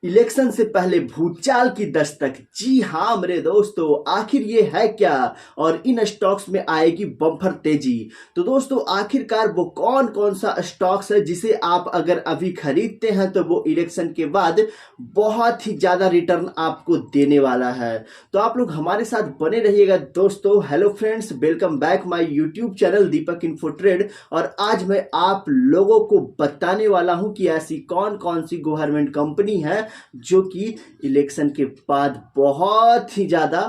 Election से पहले भूचाल की दस्तक। जी हाँ मेरे दोस्तों, आखिर ये है क्या और इन स्टॉक्स में आएगी बम्पर तेजी। तो दोस्तों आखिरकार वो कौन कौन सा स्टॉक्स है जिसे आप अगर अभी खरीदते हैं तो वो इलेक्शन के बाद बहुत ही ज्यादा रिटर्न आपको देने वाला है। तो आप लोग हमारे साथ बने रहिएगा दोस्तों। Hello friends, welcome back my YouTube channel Deepak info trade. और आज मैं आप लोगों को बताने वाला हूं कि ऐसी कौन कौन सी गवर्नमेंट कंपनी है जो कि इलेक्शन के बाद बहुत ही ज्यादा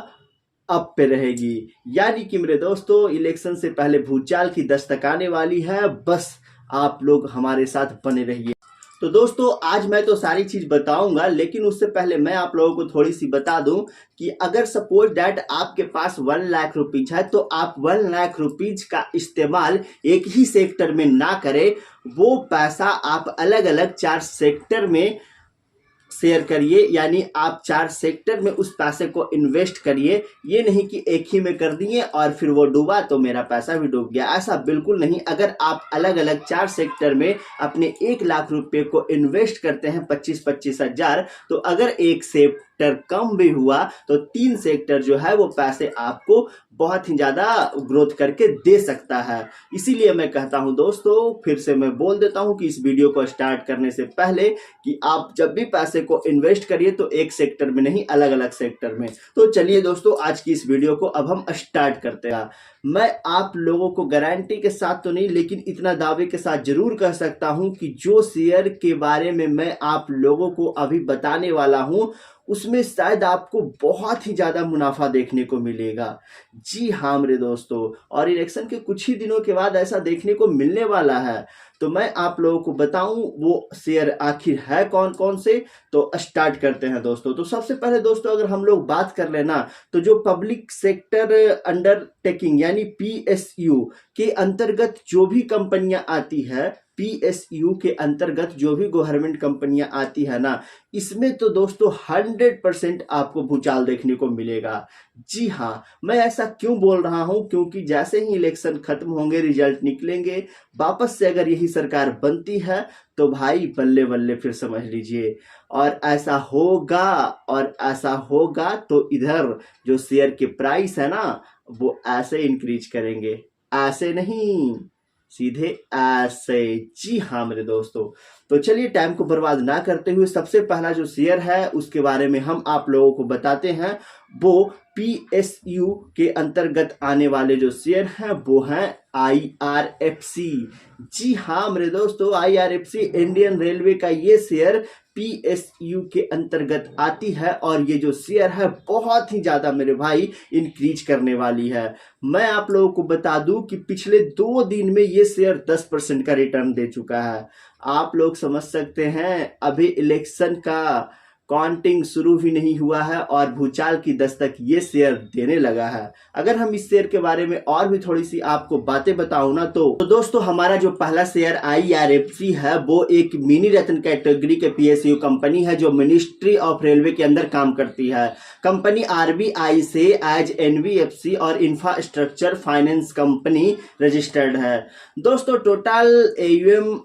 अप पे रहेगी। यानी कि मेरे दोस्तों इलेक्शन से पहले भूचाल की दस्तक आने वाली है। बस आप लोग हमारे साथ बने रहिए। तो दोस्तों आज मैं तो सारी चीज बताऊंगा, लेकिन उससे पहले मैं आप लोगों को थोड़ी सी बता दूं कि अगर सपोज दैट आपके पास 1 लाख रुपीज है तो आप 1 लाख रुपीज का इस्तेमाल एक ही सेक्टर में ना करें। वो पैसा आप अलग अलग 4 सेक्टर में शेयर करिए, यानी आप 4 सेक्टर में उस पैसे को इन्वेस्ट करिए। ये नहीं कि एक ही में कर दिए और फिर वो डूबा तो मेरा पैसा भी डूब गया, ऐसा बिल्कुल नहीं। अगर आप अलग अलग 4 सेक्टर में अपने 1 लाख रुपए को इन्वेस्ट करते हैं 25-25 हजार, तो अगर एक सेक्टर कम भी हुआ तो 3 सेक्टर जो है वो पैसे आपको बहुत ही ज्यादा ग्रोथ करके दे सकता है। इसीलिए मैं कहता हूं दोस्तों, फिर से मैं बोल देता हूं कि इस वीडियो को स्टार्ट करने से पहले कि आप जब भी पैसे को इन्वेस्ट करिए तो एक सेक्टर में नहीं, अलग अलग सेक्टर में। तो चलिए दोस्तों आज की इस वीडियो को अब हम स्टार्ट करते हैं। मैं आप लोगों को गारंटी के साथ तो नहीं, लेकिन इतना दावे के साथ जरूर कह सकता हूं कि जो शेयर के बारे में मैं आप लोगों को अभी बताने वाला हूं उसमें शायद आपको बहुत ही ज्यादा मुनाफा देखने को मिलेगा। जी हाँ मेरे दोस्तों, और इलेक्शन के कुछ ही दिनों के बाद ऐसा देखने को मिलने वाला है। तो मैं आप लोगों को बताऊं वो शेयर आखिर है कौन कौन से। तो स्टार्ट करते हैं दोस्तों। तो सबसे पहले दोस्तों अगर हम लोग बात कर लेना तो जो पब्लिक सेक्टर अंडरटेकिंग यानी पीएसयू के अंतर्गत जो भी कंपनियां आती है, पीएसयू के अंतर्गत जो भी गवर्नमेंट कंपनियां आती है ना, इसमें तो दोस्तों 100% आपको भूचाल देखने को मिलेगा। जी हाँ, मैं ऐसा क्यों बोल रहा हूं, क्योंकि जैसे ही इलेक्शन खत्म होंगे, रिजल्ट निकलेंगे, वापस से अगर यही सरकार बनती है तो भाई बल्ले बल्ले फिर समझ लीजिए। और ऐसा होगा, और ऐसा होगा तो इधर जो शेयर के प्राइस है ना वो ऐसे इंक्रीज करेंगे, ऐसे नहीं, सीधे ऐसे। जी हाँ मेरे दोस्तों, तो चलिए टाइम को बर्बाद ना करते हुए सबसे पहला जो शेयर है उसके बारे में हम आप लोगों को बताते हैं। वो पीएसयू के अंतर्गत आने वाले जो शेयर हैं वो हैं आईआरएफसी। जी हाँ मेरे दोस्तों, आईआरएफसी इंडियन रेलवे का ये शेयर पीएसयू के अंतर्गत आती है और ये जो शेयर है बहुत ही ज्यादा मेरे भाई इंक्रीज करने वाली है। मैं आप लोगों को बता दूं कि पिछले 2 दिन में ये शेयर 10% का रिटर्न दे चुका है। आप लोग समझ सकते हैं अभी इलेक्शन का काउंटिंग शुरू भी नहीं हुआ है और भूचाल की दस्तक ये शेयर देने लगा है। अगर हम इस शेयर के बारे में और भी थोड़ी सी आपको बातें बताऊं ना तो दोस्तों हमारा जो पहला शेयर आईआरएफसी है वो एक मिनी रत्न कैटेगरी के पीएसयू कंपनी है जो मिनिस्ट्री ऑफ रेलवे के अंदर काम करती है। कंपनी आरबीआई से एज एनबीएफसी और इंफ्रास्ट्रक्चर फाइनेंस कंपनी रजिस्टर्ड है। दोस्तों टोटल एयूएम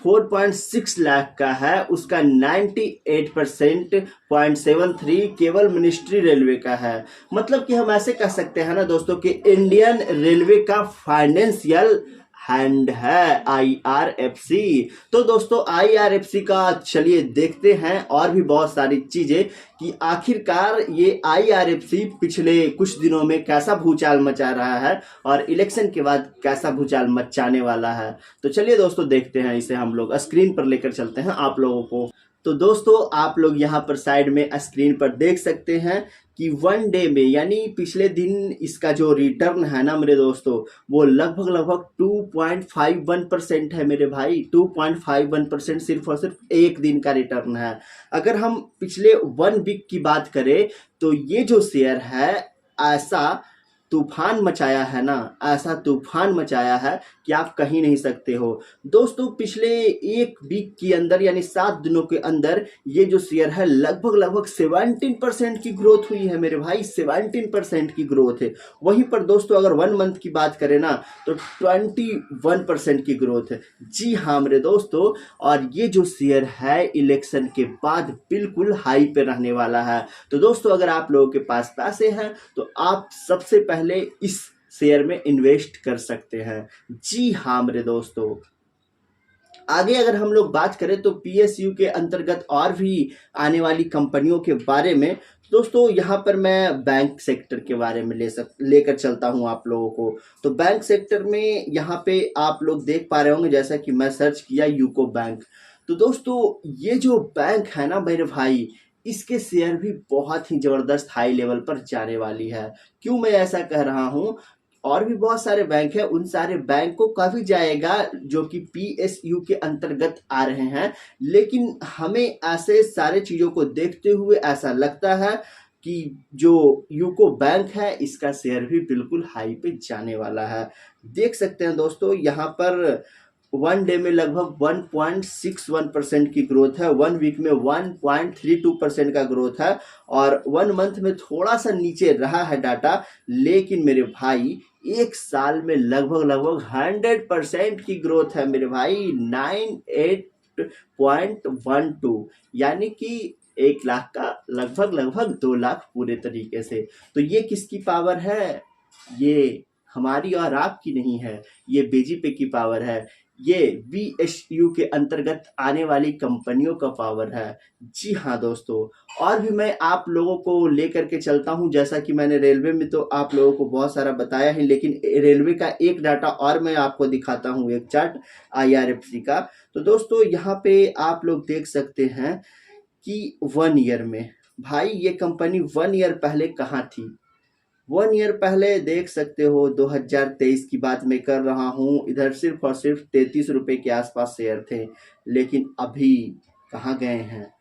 4.6 लाख का है, उसका 98% 0.73 केवल मिनिस्ट्री रेलवे का है। मतलब कि हम ऐसे कह सकते हैं ना दोस्तों कि इंडियन रेलवे का फाइनेंशियल हैंड है आईआरएफसी। तो दोस्तों आईआरएफसी का चलिए देखते हैं और भी बहुत सारी चीजें कि आखिरकार ये आईआरएफसी पिछले कुछ दिनों में कैसा भूचाल मचा रहा है और इलेक्शन के बाद कैसा भूचाल मचाने वाला है। तो चलिए दोस्तों देखते हैं, इसे हम लोग स्क्रीन पर लेकर चलते हैं आप लोगों को। तो दोस्तों आप लोग यहाँ पर साइड में स्क्रीन पर देख सकते हैं कि 1 डे में यानी पिछले दिन इसका जो रिटर्न है ना मेरे दोस्तों वो लगभग 2.51% है मेरे भाई। 2.51% सिर्फ और सिर्फ एक दिन का रिटर्न है। अगर हम पिछले 1 वीक की बात करें तो ये जो शेयर है ऐसा तूफान मचाया है ना, ऐसा तूफान मचाया है कि आप कहीं नहीं सकते हो। दोस्तों पिछले एक वीक के अंदर यानी 7 दिनों के अंदर ये जो शेयर है लगभग 17% की ग्रोथ हुई है मेरे भाई, 17% की ग्रोथ है। वहीं पर दोस्तों अगर 1 मंथ की बात करें ना तो 21% की ग्रोथ है। जी हाँ मेरे दोस्तों, और ये जो शेयर है इलेक्शन के बाद बिल्कुल हाई पे रहने वाला है। तो दोस्तों अगर आप लोगों के पास पैसे हैं तो आप सबसे पहले इस शेयर में इन्वेस्ट कर सकते हैं। जी हाँ मेरे दोस्तों, आगे अगर हम लोग बात करें तो पीएसयू के अंतर्गत और भी आने वाली कंपनियों के बारे में, दोस्तों यहाँ पर मैं बैंक सेक्टर के बारे में लेकर चलता हूँ आप लोगों को। तो बैंक सेक्टर में यहाँ पे आप लोग देख पा रहे होंगे, जैसा कि मैं सर्च किया यूको बैंक। तो दोस्तों ये जो बैंक है ना मेरे भाई, इसके शेयर भी बहुत ही जबरदस्त हाई लेवल पर जाने वाली है। क्यों मैं ऐसा कह रहा हूँ, और भी बहुत सारे बैंक हैं, उन सारे बैंक को काफी जाएगा जो कि पीएसयू के अंतर्गत आ रहे हैं, लेकिन हमें ऐसे सारे चीजों को देखते हुए ऐसा लगता है कि जो यूको बैंक है इसका शेयर भी बिल्कुल हाई पे जाने वाला है। देख सकते हैं दोस्तों यहाँ पर 1 डे में लगभग 1.61% की ग्रोथ है, 1 वीक में 1.32% का ग्रोथ है, और 1 मंथ में थोड़ा सा नीचे रहा है डाटा। लेकिन मेरे भाई एक साल में लगभग 100% की ग्रोथ है मेरे भाई, 98.12, यानी कि 1 लाख का लगभग 2 लाख पूरे तरीके से। तो ये किसकी पावर है? ये हमारी और आपकी नहीं है, ये बीजेपी की पावर है, ये बीएसयू के अंतर्गत आने वाली कंपनियों का पावर है। जी हाँ दोस्तों, और भी मैं आप लोगों को लेकर के चलता हूं, जैसा कि मैंने रेलवे में तो आप लोगों को बहुत सारा बताया है, लेकिन रेलवे का एक डाटा और मैं आपको दिखाता हूं, एक चार्ट आईआरएफसी का। तो दोस्तों यहाँ पे आप लोग देख सकते हैं कि 1 ईयर में भाई ये कंपनी 1 ईयर पहले कहाँ थी। 1 ईयर पहले देख सकते हो, 2023 की बात मैं कर रहा हूँ, इधर सिर्फ और सिर्फ 33 रुपए के आसपास शेयर थे, लेकिन अभी कहाँ गए हैं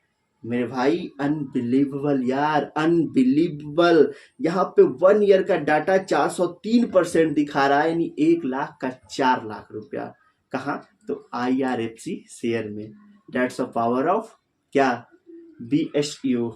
मेरे भाई। अनबिलीवेबल यार, अनबिलीवेबल। यहाँ पे 1 ईयर का डाटा 403% दिखा रहा है, यानी 1 लाख का 4 लाख रुपया। कहाँ? तो आईआरएफसी शेयर में। डेट्स ऑफ पावर ऑफ क्या? बीएसयू।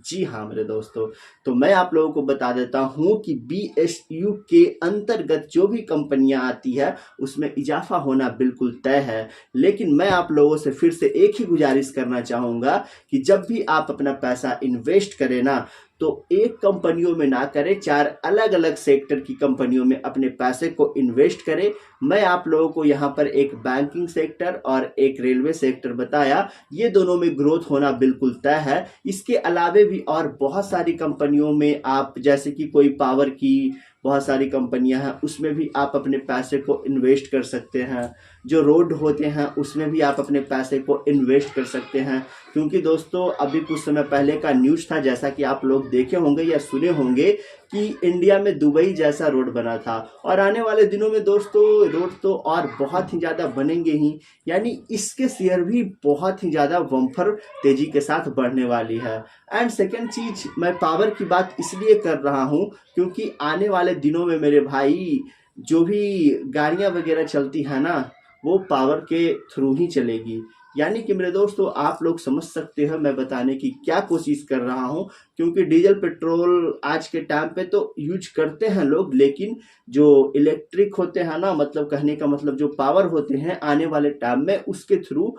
जी हाँ मेरे दोस्तों, तो मैं आप लोगों को बता देता हूं कि बीएसयू के अंतर्गत जो भी कंपनियां आती है उसमें इजाफा होना बिल्कुल तय है। लेकिन मैं आप लोगों से फिर से एक ही गुजारिश करना चाहूंगा कि जब भी आप अपना पैसा इन्वेस्ट करें ना, तो एक कंपनियों में ना करें, 4 अलग अलग सेक्टर की कंपनियों में अपने पैसे को इन्वेस्ट करें। मैं आप लोगों को यहाँ पर एक बैंकिंग सेक्टर और एक रेलवे सेक्टर बताया, ये दोनों में ग्रोथ होना बिल्कुल तय है। इसके अलावे भी और बहुत सारी कंपनियों में आप, जैसे कि कोई पावर की बहुत सारी कंपनियां हैं, उसमें भी आप अपने पैसे को इन्वेस्ट कर सकते हैं। जो रोड होते हैं उसमें भी आप अपने पैसे को इन्वेस्ट कर सकते हैं, क्योंकि दोस्तों अभी कुछ समय पहले का न्यूज़ था, जैसा कि आप लोग देखे होंगे या सुने होंगे, कि इंडिया में दुबई जैसा रोड बना था, और आने वाले दिनों में दोस्तों रोड तो और बहुत ही ज़्यादा बनेंगे ही, यानी इसके शेयर भी बहुत ही ज़्यादा बम्पर तेज़ी के साथ बढ़ने वाली है। एंड सेकेंड चीज़, मैं पावर की बात इसलिए कर रहा हूँ क्योंकि आने वाले दिनों में मेरे भाई जो भी गाड़ियाँ वगैरह चलती हैं ना, वो पावर के थ्रू ही चलेगी। यानी कि मेरे दोस्तों आप लोग समझ सकते हैं मैं बताने की क्या कोशिश कर रहा हूं, क्योंकि डीजल पेट्रोल आज के टाइम पे तो यूज करते हैं लोग, लेकिन जो इलेक्ट्रिक होते हैं ना, मतलब कहने का मतलब जो पावर होते हैं आने वाले टाइम में, उसके थ्रू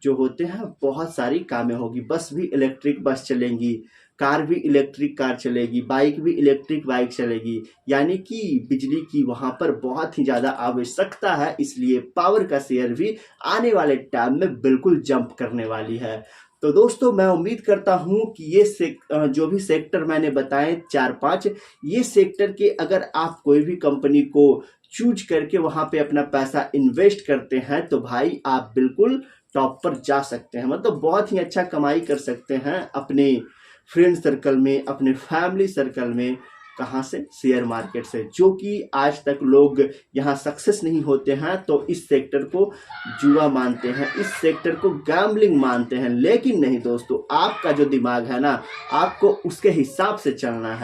जो होते हैं बहुत सारी कामें होगी। बस भी इलेक्ट्रिक बस चलेंगी, कार भी इलेक्ट्रिक कार चलेगी, बाइक भी इलेक्ट्रिक बाइक चलेगी, यानी कि बिजली की वहाँ पर बहुत ही ज़्यादा आवश्यकता है। इसलिए पावर का शेयर भी आने वाले टाइम में बिल्कुल जंप करने वाली है। तो दोस्तों मैं उम्मीद करता हूँ कि ये जो भी सेक्टर मैंने बताए 4-5, ये सेक्टर के अगर आप कोई भी कंपनी को चूज करके वहाँ पे अपना पैसा इन्वेस्ट करते हैं तो भाई आप बिल्कुल टॉप पर जा सकते हैं, मतलब बहुत ही अच्छा कमाई कर सकते हैं अपने फ्रेंड सर्कल में, अपने फैमिली सर्कल में। कहाँ से? शेयर मार्केट से, जो कि आज तक लोग यहाँ सक्सेस नहीं होते हैं तो इस सेक्टर को जुआ मानते हैं, इस सेक्टर को गैम्बलिंग मानते हैं। लेकिन नहीं दोस्तों, आपका जो दिमाग है ना, आपको उसके हिसाब से चलना है।